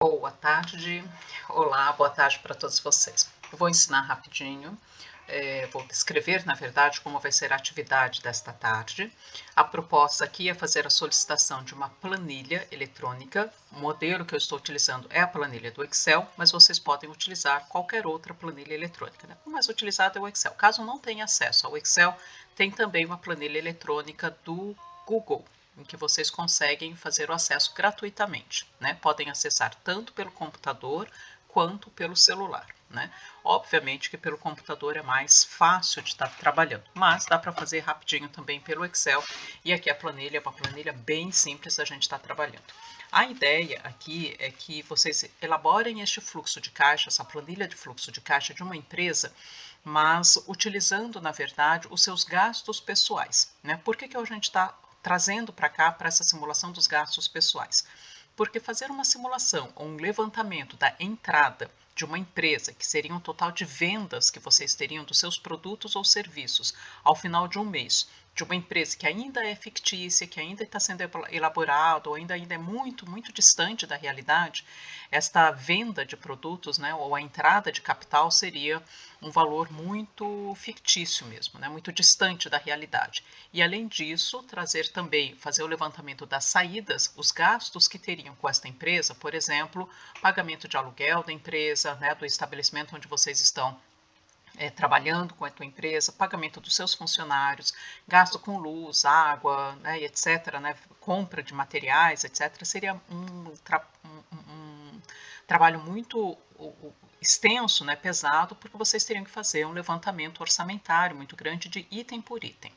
Boa tarde, olá, boa tarde para todos vocês. Eu vou ensinar rapidinho, vou descrever, na verdade, como vai ser a atividade desta tarde. A proposta aqui é fazer a solicitação de uma planilha eletrônica. O modelo que eu estou utilizando é a planilha do Excel, mas vocês podem utilizar qualquer outra planilha eletrônica, né? O mais utilizado é o Excel. Caso não tenha acesso ao Excel, tem também uma planilha eletrônica do Google, em que vocês conseguem fazer o acesso gratuitamente, né? Podem acessar tanto pelo computador quanto pelo celular, né? Obviamente que pelo computador é mais fácil de estar trabalhando, mas dá para fazer rapidinho também pelo Excel, e aqui a planilha é uma planilha bem simples, a gente está trabalhando. A ideia aqui é que vocês elaborem este fluxo de caixa, essa planilha de fluxo de caixa de uma empresa, mas utilizando, na verdade, os seus gastos pessoais, né? Por que a gente está trazendo para cá, para essa simulação dos gastos pessoais? Porque fazer uma simulação ou um levantamento da entrada de uma empresa, que seria um total de vendas que vocês teriam dos seus produtos ou serviços ao final de um mês, de uma empresa que ainda é fictícia, que ainda está sendo elaborado, ou ainda é muito, muito distante da realidade, esta venda de produtos, né, ou a entrada de capital seria um valor muito fictício mesmo, né, muito distante da realidade. E além disso, trazer também, fazer o levantamento das saídas, os gastos que teriam com esta empresa, por exemplo, pagamento de aluguel da empresa, né, do estabelecimento onde vocês estão trabalhando com a tua empresa, pagamento dos seus funcionários, gasto com luz, água, né, etc., né, compra de materiais, etc., seria um trabalho muito extenso, né, pesado, porque vocês teriam que fazer um levantamento orçamentário muito grande de item por item.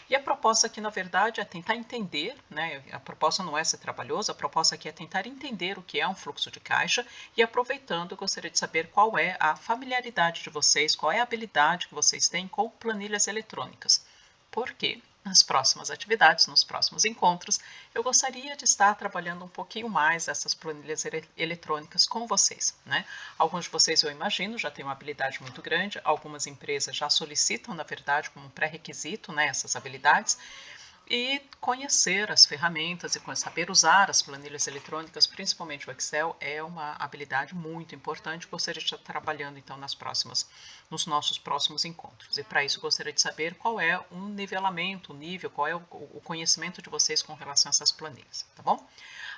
E a proposta aqui, na verdade, é tentar entender, né? A proposta não é ser trabalhoso, a proposta aqui é tentar entender o que é um fluxo de caixa e, aproveitando, eu gostaria de saber qual é a familiaridade de vocês, qual é a habilidade que vocês têm com planilhas eletrônicas. Porque nas próximas atividades, nos próximos encontros, eu gostaria de estar trabalhando um pouquinho mais essas planilhas eletrônicas com vocês, né? Alguns de vocês, eu imagino, já têm uma habilidade muito grande, algumas empresas já solicitam, na verdade, como pré-requisito, né, essas habilidades, e conhecer as ferramentas e saber usar as planilhas eletrônicas, principalmente o Excel, é uma habilidade muito importante. Gostaria de estar trabalhando então nos nossos próximos encontros. E para isso gostaria de saber qual é um nivelamento, o nível, qual é o conhecimento de vocês com relação a essas planilhas, tá bom?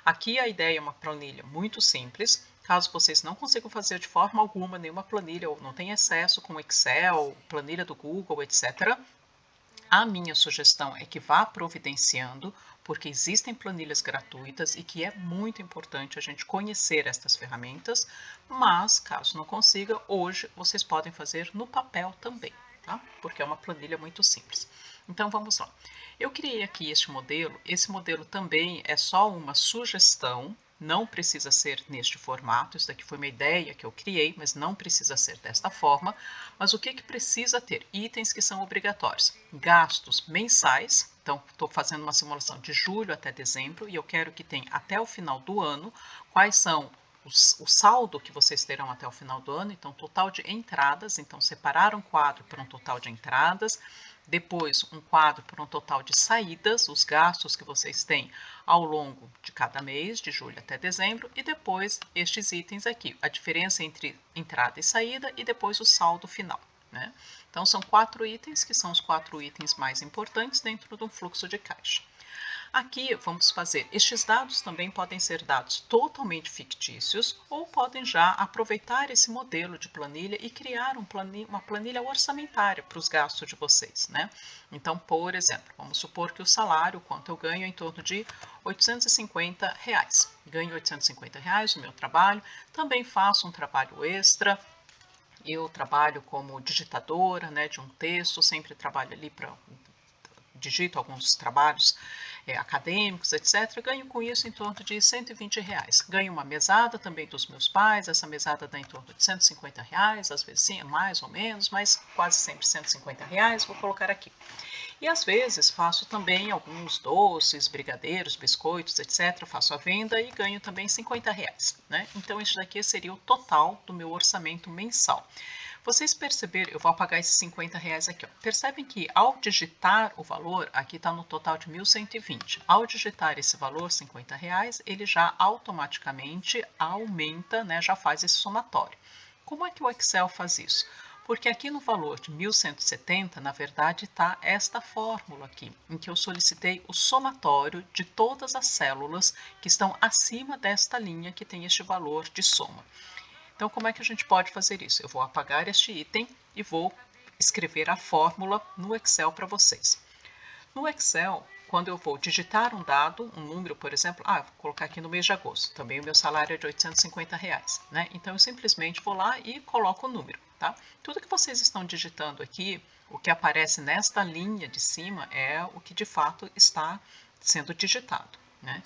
Aqui a ideia é uma planilha muito simples. Caso vocês não consigam fazer de forma alguma nenhuma planilha ou não tenham acesso com Excel, planilha do Google, etc., a minha sugestão é que vá providenciando, porque existem planilhas gratuitas e que é muito importante a gente conhecer estas ferramentas, mas caso não consiga, hoje vocês podem fazer no papel também, tá? Porque é uma planilha muito simples. Então vamos lá. Eu criei aqui este modelo, esse modelo também é só uma sugestão, não precisa ser neste formato, isso daqui foi uma ideia que eu criei, mas não precisa ser desta forma. Mas o que precisa ter? Itens que são obrigatórios. Gastos mensais, então estou fazendo uma simulação de julho até dezembro e eu quero que tenha até o final do ano quais são o saldo que vocês terão até o final do ano, então total de entradas, então separar um quadro para um total de entradas, depois um quadro para um total de saídas, os gastos que vocês têm ao longo de cada mês, de julho até dezembro, e depois estes itens aqui, a diferença entre entrada e saída, e depois o saldo final, né? Então são 4 itens, que são os 4 itens mais importantes dentro do fluxo de caixa. Aqui vamos fazer, estes dados também podem ser dados totalmente fictícios ou podem já aproveitar esse modelo de planilha e criar uma planilha orçamentária para os gastos de vocês, né? Então, por exemplo, vamos supor que o salário, quanto eu ganho, é em torno de R$ 850. Ganho R$ 850 no meu trabalho, também faço um trabalho extra. Eu trabalho como digitadora, né, de um texto, sempre trabalho ali para digito alguns trabalhos acadêmicos, etc., ganho com isso em torno de R$ 120. Ganho uma mesada também dos meus pais, essa mesada dá em torno de R$ 150, às vezes sim, mais ou menos, mas quase sempre R$ 150, vou colocar aqui. E às vezes faço também alguns doces, brigadeiros, biscoitos, etc., faço a venda e ganho também R$ 50, né? Então, isso daqui seria o total do meu orçamento mensal. Vocês perceberam, eu vou apagar esses R$ 50 aqui, ó. Percebem que ao digitar o valor, aqui está no total de 1.120. Ao digitar esse valor, R$ 50, ele já automaticamente aumenta, né, já faz esse somatório. Como é que o Excel faz isso? Porque aqui no valor de 1.170, na verdade, está esta fórmula aqui, em que eu solicitei o somatório de todas as células que estão acima desta linha que tem este valor de soma. Então, como é que a gente pode fazer isso? Eu vou apagar este item e vou escrever a fórmula no Excel para vocês. No Excel, quando eu vou digitar um dado, um número, por exemplo, vou colocar aqui no mês de agosto, também o meu salário é de R$ 850, né? Então, eu simplesmente vou lá e coloco o número, tá? Tudo que vocês estão digitando aqui, o que aparece nesta linha de cima é o que de fato está sendo digitado, né?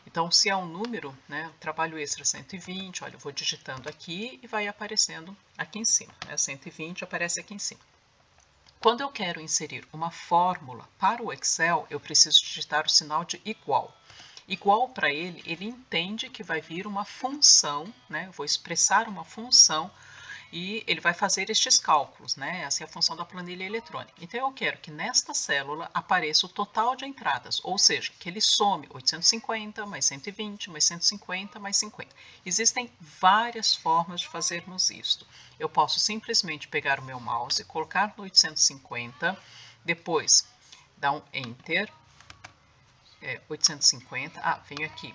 Então, se é um número, né, trabalho extra 120, olha, eu vou digitando aqui e vai aparecendo aqui em cima, né, 120 aparece aqui em cima. Quando eu quero inserir uma fórmula para o Excel, eu preciso digitar o sinal de igual. Igual para ele, ele entende que vai vir uma função, né, eu vou expressar uma função e ele vai fazer estes cálculos, né? Essa é a função da planilha eletrônica. Então, eu quero que nesta célula apareça o total de entradas, ou seja, que ele some 850 mais 120 mais 150 mais 50. Existem várias formas de fazermos isto. Eu posso simplesmente pegar o meu mouse, colocar no 850, depois dar um Enter, 850, venho aqui,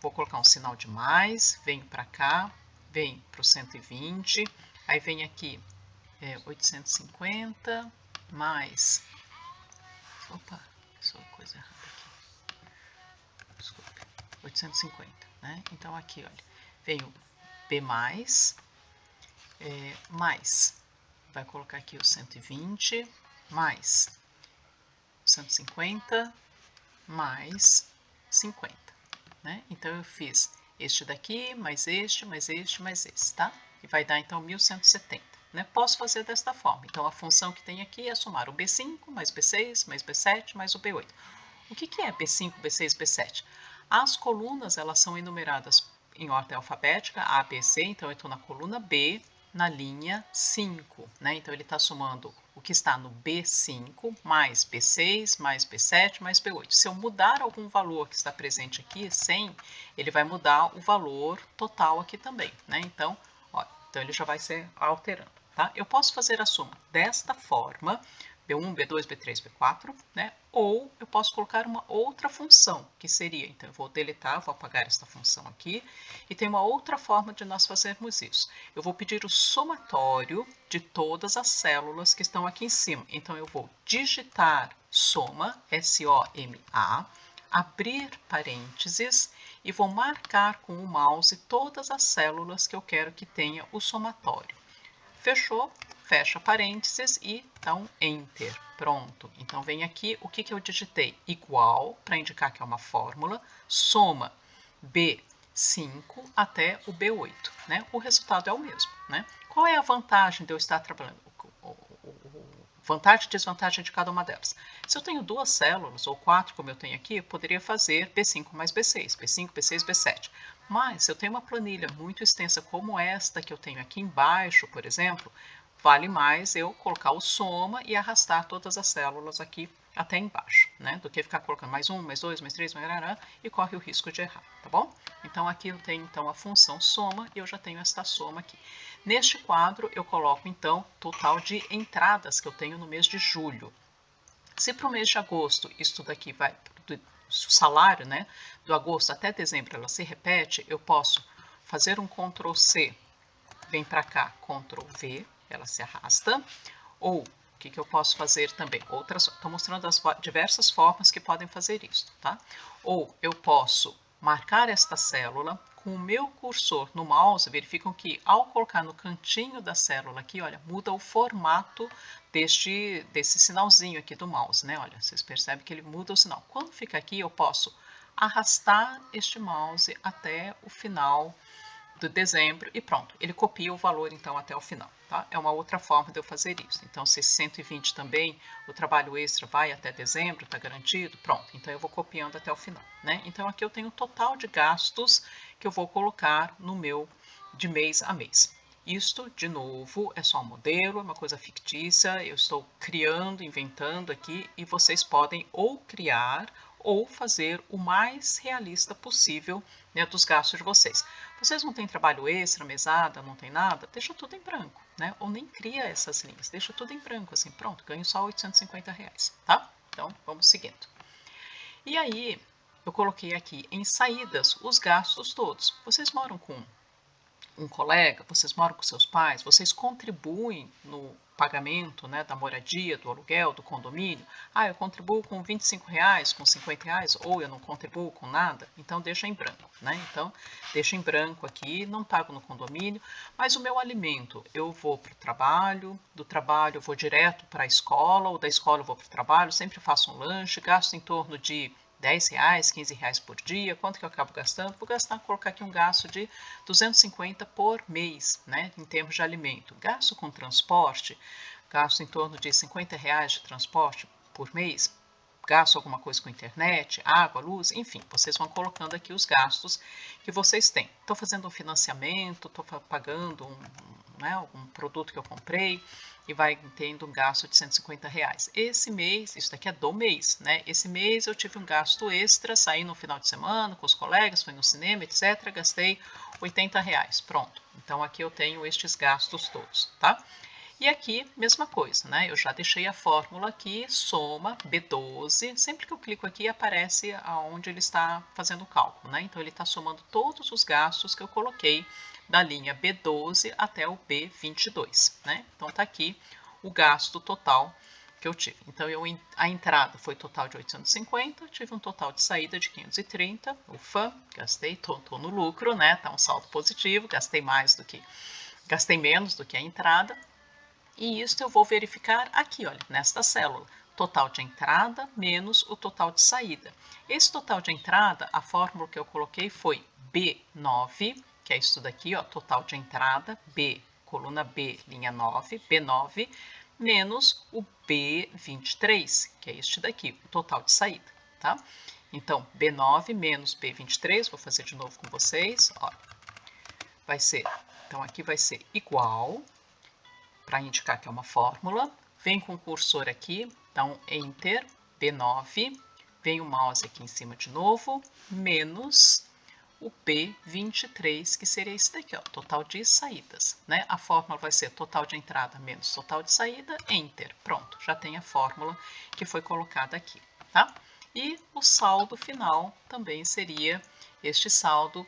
vou colocar um sinal de mais, venho para cá, vem para o 120, aí vem aqui 850 mais, opa, só coisa errada aqui, desculpe, 850, né? Então aqui, olha, vem o B mais, vai colocar aqui o 120, mais 150, mais 50, né? Então, eu fiz este daqui, mais este, mais este, mais esse, tá? E vai dar, então, 1.170, né? Posso fazer desta forma. Então, a função que tem aqui é somar o B5 mais B6 mais B7 mais o B8. O que é B5, B6, B7? As colunas, elas são enumeradas em ordem alfabética, A, B, C, então eu estou na coluna B, na linha 5, né? Então, ele está somando o que está no B5 mais B6 mais B7 mais B8. Se eu mudar algum valor que está presente aqui, 100, ele vai mudar o valor total aqui também, né? Então, então ele já vai ser alterando, tá? Eu posso fazer a soma desta forma, B1, B2, B3, B4, né? Ou eu posso colocar uma outra função, que seria, então eu vou deletar, vou apagar esta função aqui, e tem uma outra forma de nós fazermos isso. Eu vou pedir o somatório de todas as células que estão aqui em cima. Então eu vou digitar soma, S-O-M-A, abrir parênteses e vou marcar com o mouse todas as células que eu quero que tenha o somatório. Fechou? Fecha parênteses e dá um Enter. Pronto. Então, vem aqui o que eu digitei. Igual, para indicar que é uma fórmula, soma B5 até o B8. Né? O resultado é o mesmo. Né? Qual é a vantagem de eu estar trabalhando? Vantagem e desvantagem de cada uma delas. Se eu tenho duas células, ou quatro, como eu tenho aqui, eu poderia fazer B5 mais B6, B5, B6, B7. Mas, se eu tenho uma planilha muito extensa como esta que eu tenho aqui embaixo, por exemplo, vale mais eu colocar o soma e arrastar todas as células aqui até embaixo, né? Do que ficar colocando mais um, mais dois, mais três, e corre o risco de errar, tá bom? Então, aqui eu tenho então a função soma e eu já tenho esta soma aqui. Neste quadro, eu coloco então o total de entradas que eu tenho no mês de julho. Se para o mês de agosto, isso daqui vai, o salário, né, do agosto até dezembro, ela se repete, eu posso fazer um Ctrl C, vem para cá, Ctrl V, ela se arrasta, ou o que eu posso fazer também? Estou mostrando as diversas formas que podem fazer isso, tá? Ou eu posso marcar esta célula com o meu cursor no mouse, verificam que ao colocar no cantinho da célula aqui, olha, muda o formato desse sinalzinho aqui do mouse, né? Olha, vocês percebem que ele muda o sinal. Quando fica aqui, eu posso arrastar este mouse até o final de dezembro e pronto, ele copia o valor então até o final, tá? É uma outra forma de eu fazer isso. Então, se 120 também, o trabalho extra vai até dezembro, tá garantido? Pronto, então eu vou copiando até o final, né? Então, aqui eu tenho o total de gastos que eu vou colocar no meu de mês a mês. Isto, de novo, é só um modelo, é uma coisa fictícia, eu estou criando, inventando aqui, e vocês podem ou criar ou fazer o mais realista possível, né, dos gastos de vocês. Vocês não têm trabalho extra, mesada, não tem nada, deixa tudo em branco, né? Ou nem cria essas linhas, deixa tudo em branco, assim, pronto, ganho só R$ 850, tá? Então, vamos seguindo. E aí, eu coloquei aqui em saídas os gastos todos. Vocês moram com um colega, vocês moram com seus pais, vocês contribuem no pagamento, né, da moradia, do aluguel, do condomínio. Ah, eu contribuo com R$ 25, com R$ 50, ou eu não contribuo com nada, então deixa em branco, né? Então, deixa em branco aqui, não pago no condomínio, mas o meu alimento, eu vou para o trabalho, do trabalho eu vou direto para a escola, ou da escola eu vou para o trabalho, sempre faço um lanche, gasto em torno de R$ 10, R$ 15 por dia. Quanto que eu acabo gastando? Vou gastar, colocar aqui um gasto de 250 por mês, né, em termos de alimento. Gasto com transporte, gasto em torno de R$ 50 de transporte por mês. Gasto alguma coisa com internet, água, luz, enfim, vocês vão colocando aqui os gastos que vocês têm. Estou fazendo um financiamento, estou pagando um produto que eu comprei, e vai tendo um gasto de R$ 150. Esse mês, isso daqui é do mês, né? Esse mês eu tive um gasto extra, saí no final de semana com os colegas, fui no cinema, etc. Gastei R$ 80. Pronto. Então aqui eu tenho estes gastos todos, tá? E aqui, mesma coisa, né? Eu já deixei a fórmula aqui, soma B12. Sempre que eu clico aqui, aparece aonde ele está fazendo o cálculo, né? Então, ele está somando todos os gastos que eu coloquei da linha B12 até o B22, né? Então, tá aqui o gasto total que eu tive. Então, a entrada foi total de 850, tive um total de saída de 530. Ufa, gastei, tô no lucro, né? Tá um saldo positivo, gastei menos do que a entrada. E isso eu vou verificar aqui, olha, nesta célula. Total de entrada menos o total de saída. Esse total de entrada, a fórmula que eu coloquei foi B9, que é isso daqui, ó, total de entrada, B, coluna B, linha 9, B9, menos o B23, que é este daqui, o total de saída, tá? Então, B9 menos B23, vou fazer de novo com vocês, ó, vai ser, então aqui vai ser igual, para indicar que é uma fórmula, vem com o cursor aqui, dá um Enter, B9, vem o mouse aqui em cima de novo, menos o B23, que seria esse daqui, ó, total de saídas, né? A fórmula vai ser total de entrada menos total de saída, Enter. Pronto, já tem a fórmula que foi colocada aqui, tá? E o saldo final também seria este saldo,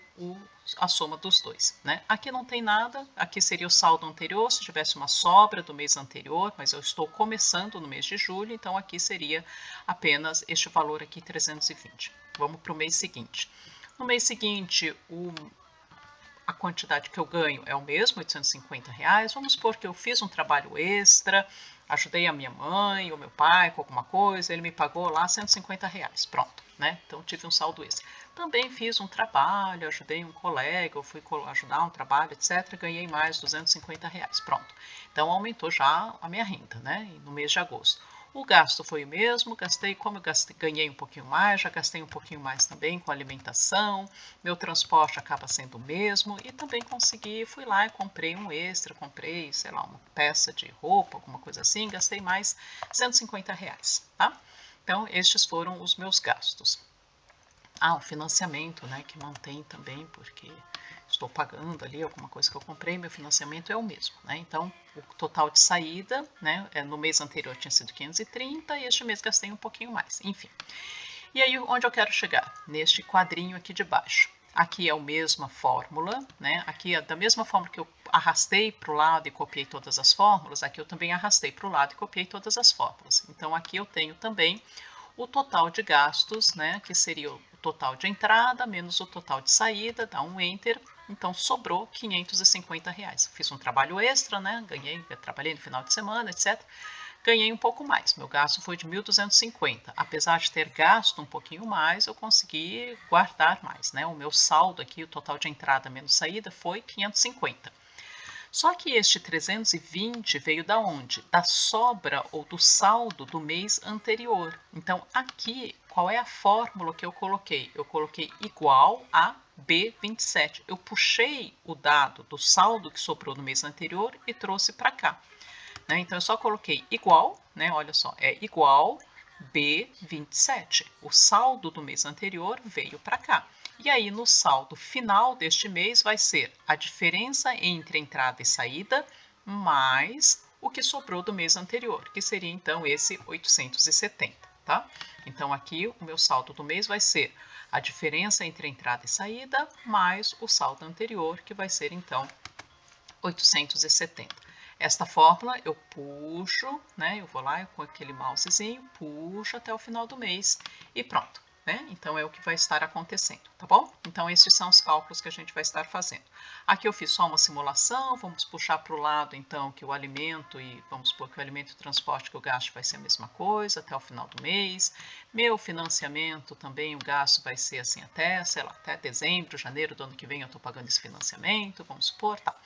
a soma dos dois, né? Aqui não tem nada, aqui seria o saldo anterior, se tivesse uma sobra do mês anterior, mas eu estou começando no mês de julho, então aqui seria apenas este valor aqui, 320. Vamos para o mês seguinte. No mês seguinte, a quantidade que eu ganho é o mesmo, R$ 850. Vamos supor que eu fiz um trabalho extra, ajudei a minha mãe ou meu pai com alguma coisa, ele me pagou lá R$ 150. Pronto, né? Então tive um saldo extra. Também fiz um trabalho, ajudei um colega, eu fui ajudar um trabalho, etc. Ganhei mais R$ 250. Pronto. Então aumentou já a minha renda, né? No mês de agosto. O gasto foi o mesmo, como eu ganhei um pouquinho mais, já gastei um pouquinho mais também com alimentação, meu transporte acaba sendo o mesmo, e também fui lá e comprei um extra, comprei, sei lá, uma peça de roupa, alguma coisa assim, gastei mais R$ 150, tá? Então, estes foram os meus gastos. Ah, o financiamento, né, que mantém também, porque estou pagando ali alguma coisa que eu comprei, meu financiamento é o mesmo, né? Então, o total de saída, né, no mês anterior tinha sido 530 e este mês gastei um pouquinho mais, enfim. E aí, onde eu quero chegar? Neste quadrinho aqui de baixo. Aqui é a mesma fórmula, né? Aqui é da mesma forma que eu arrastei para o lado e copiei todas as fórmulas, aqui eu também arrastei para o lado e copiei todas as fórmulas. Então, aqui eu tenho também o total de gastos, né, que seria o total de entrada menos o total de saída, dá um Enter, então sobrou R$ 550. Fiz um trabalho extra, né, trabalhei no final de semana, etc. Ganhei um pouco mais, meu gasto foi de 1.250. Apesar de ter gasto um pouquinho mais, eu consegui guardar mais, né? O meu saldo aqui, o total de entrada menos saída, foi 550. Só que este 320 veio da onde? Da sobra ou do saldo do mês anterior. Então, aqui qual é a fórmula que eu coloquei? Eu coloquei igual a B27. Eu puxei o dado do saldo que sobrou no mês anterior e trouxe para cá. Né? Então, eu só coloquei igual, né? Olha só, é igual B27. O saldo do mês anterior veio para cá. E aí, no saldo final deste mês, vai ser a diferença entre entrada e saída mais o que sobrou do mês anterior, que seria então esse 870, tá? Então, aqui o meu saldo do mês vai ser a diferença entre entrada e saída mais o saldo anterior, que vai ser então 870. Esta fórmula eu puxo, né? Eu vou lá com aquele mousezinho, puxo até o final do mês e pronto. Né? Então é o que vai estar acontecendo, tá bom? Então esses são os cálculos que a gente vai estar fazendo. Aqui eu fiz só uma simulação, vamos puxar para o lado então que o alimento e vamos supor que o alimento e o transporte que eu gasto vai ser a mesma coisa até o final do mês. Meu financiamento também, o gasto vai ser assim até, sei lá, até dezembro, janeiro do ano que vem eu estou pagando esse financiamento, vamos supor, tá?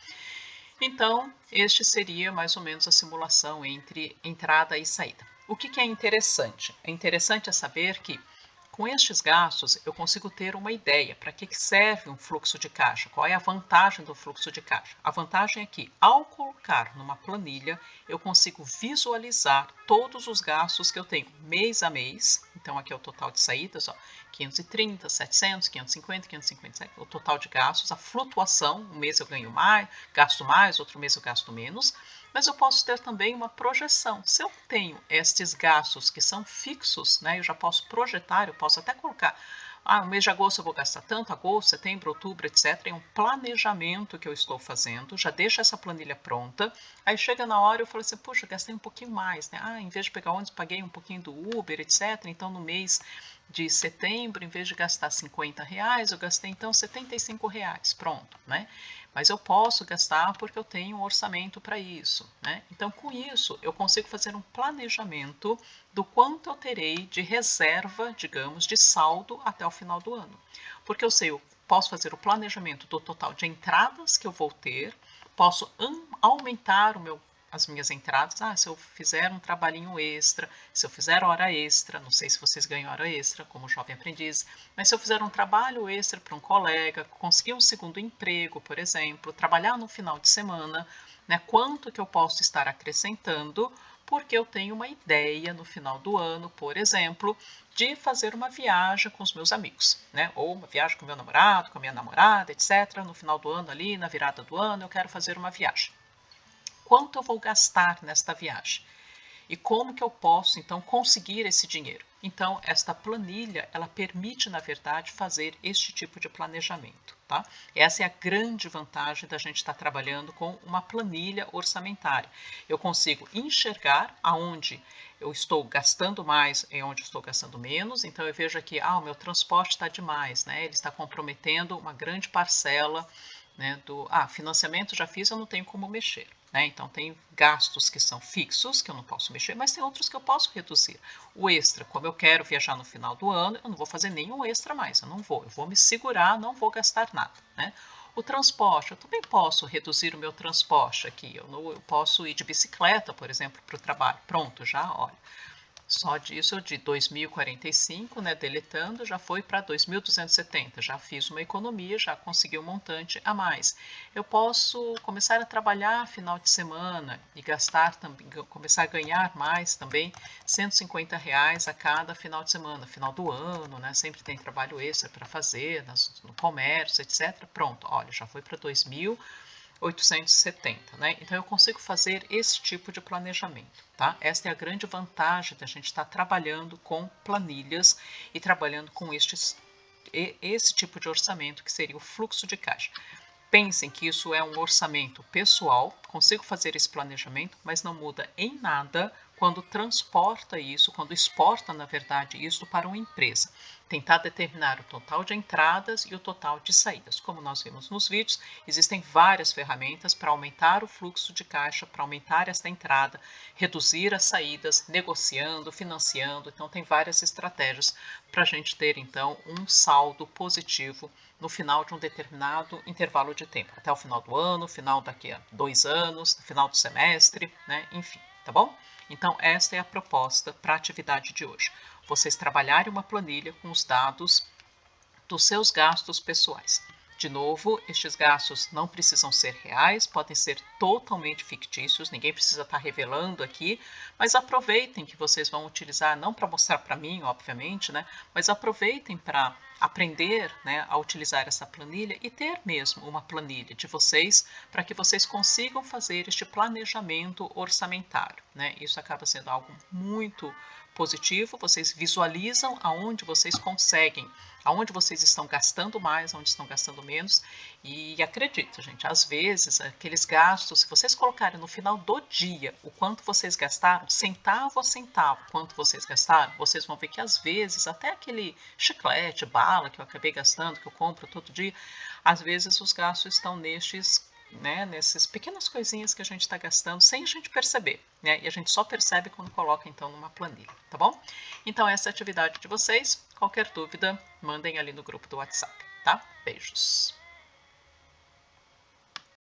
Então, este seria mais ou menos a simulação entre entrada e saída. O que é interessante? É interessante saber que com estes gastos eu consigo ter uma ideia para que serve um fluxo de caixa, qual é a vantagem do fluxo de caixa. A vantagem é que ao colocar numa planilha eu consigo visualizar todos os gastos que eu tenho mês a mês, então aqui é o total de saídas, ó, 530, 700, 550, 557, o total de gastos, a flutuação, um mês eu ganho mais, outro mês eu gasto menos, mas eu posso ter também uma projeção. Se eu tenho estes gastos que são fixos, né, eu já posso projetar, eu posso até colocar, no mês de agosto eu vou gastar tanto, agosto, setembro, outubro, etc. É um planejamento que eu estou fazendo, já deixo essa planilha pronta, aí chega na hora eu falo assim, puxa, gastei um pouquinho mais, né? Em vez de pegar ônibus, paguei um pouquinho do Uber, etc. Então no mês de setembro, em vez de gastar R$ 50, eu gastei então R$ 75, pronto, né? Mas eu posso gastar porque eu tenho um orçamento para isso, né? Então, com isso, eu consigo fazer um planejamento do quanto eu terei de reserva, digamos, de saldo até o final do ano. Porque eu sei, eu posso fazer o planejamento do total de entradas que eu vou ter, posso aumentar as minhas entradas. Se eu fizer um trabalhinho extra, se eu fizer hora extra, não sei se vocês ganham hora extra como jovem aprendiz, mas se eu fizer um trabalho extra para um colega, conseguir um segundo emprego, por exemplo, trabalhar no final de semana, né, quanto que eu posso estar acrescentando, porque eu tenho uma ideia no final do ano, por exemplo, de fazer uma viagem com os meus amigos, né? Ou uma viagem com meu namorado, com a minha namorada, etc. No final do ano ali, na virada do ano, eu quero fazer uma viagem. Quanto eu vou gastar nesta viagem? E como que eu posso, então, conseguir esse dinheiro? Então, esta planilha, ela permite, na verdade, fazer este tipo de planejamento, tá? Essa é a grande vantagem da gente estar trabalhando com uma planilha orçamentária. Eu consigo enxergar aonde eu estou gastando mais e onde estou gastando menos. Então, eu vejo aqui, o meu transporte está demais, né? Ele está comprometendo uma grande parcela, né, financiamento já fiz, eu não tenho como mexer. Né? Então, tem gastos que são fixos, que eu não posso mexer, mas tem outros que eu posso reduzir. O extra, como eu quero viajar no final do ano, eu não vou fazer nenhum extra mais, eu vou me segurar, não vou gastar nada. Né? O transporte, eu também posso reduzir o meu transporte aqui, eu posso ir de bicicleta, por exemplo, para o trabalho. Pronto, já, olha. Só disso, de 2045, né, deletando, já foi para 2270. Já fiz uma economia, já consegui um montante a mais. Eu posso começar a trabalhar final de semana e gastar também, começar a ganhar mais também, R$ 150 a cada final de semana, final do ano, né? Sempre tem trabalho extra para fazer, no comércio, etc. Pronto, olha, já foi para 2870, né? Então eu consigo fazer esse tipo de planejamento, tá? Esta é a grande vantagem da gente estar trabalhando com planilhas e trabalhando com esse tipo de orçamento que seria o fluxo de caixa. Pensem que isso é um orçamento pessoal, consigo fazer esse planejamento, mas não muda em nada quando transporta isso, quando exporta, na verdade, isso para uma empresa. Tentar determinar o total de entradas e o total de saídas. Como nós vimos nos vídeos, existem várias ferramentas para aumentar o fluxo de caixa, para aumentar esta entrada, reduzir as saídas, negociando, financiando. Então, tem várias estratégias para a gente ter, então, um saldo positivo no final de um determinado intervalo de tempo, até o final do ano, final daqui a 2 anos, final do semestre, né? Enfim, tá bom? Então, esta é a proposta para a atividade de hoje. vocês trabalharem uma planilha com os dados dos seus gastos pessoais. De novo, estes gastos não precisam ser reais, podem ser totalmente fictícios, ninguém precisa estar revelando aqui, mas aproveitem que vocês vão utilizar, não para mostrar para mim, obviamente, né, mas aproveitem para aprender, né, a utilizar essa planilha e ter mesmo uma planilha de vocês para que vocês consigam fazer este planejamento orçamentário, né? Isso acaba sendo algo muito positivo, vocês visualizam aonde vocês conseguem, aonde vocês estão gastando mais, aonde estão gastando menos. E acredito, gente, às vezes aqueles gastos, se vocês colocarem no final do dia o quanto vocês gastaram, centavo a centavo, quanto vocês gastaram, vocês vão ver que às vezes até aquele chiclete, bala que eu acabei gastando, que eu compro todo dia, às vezes os gastos estão nestes, né, nessas pequenas coisinhas que a gente está gastando sem a gente perceber, né? E a gente só percebe quando coloca então numa planilha, tá bom? Então essa é a atividade de vocês. Qualquer dúvida, mandem ali no grupo do WhatsApp, tá? Beijos.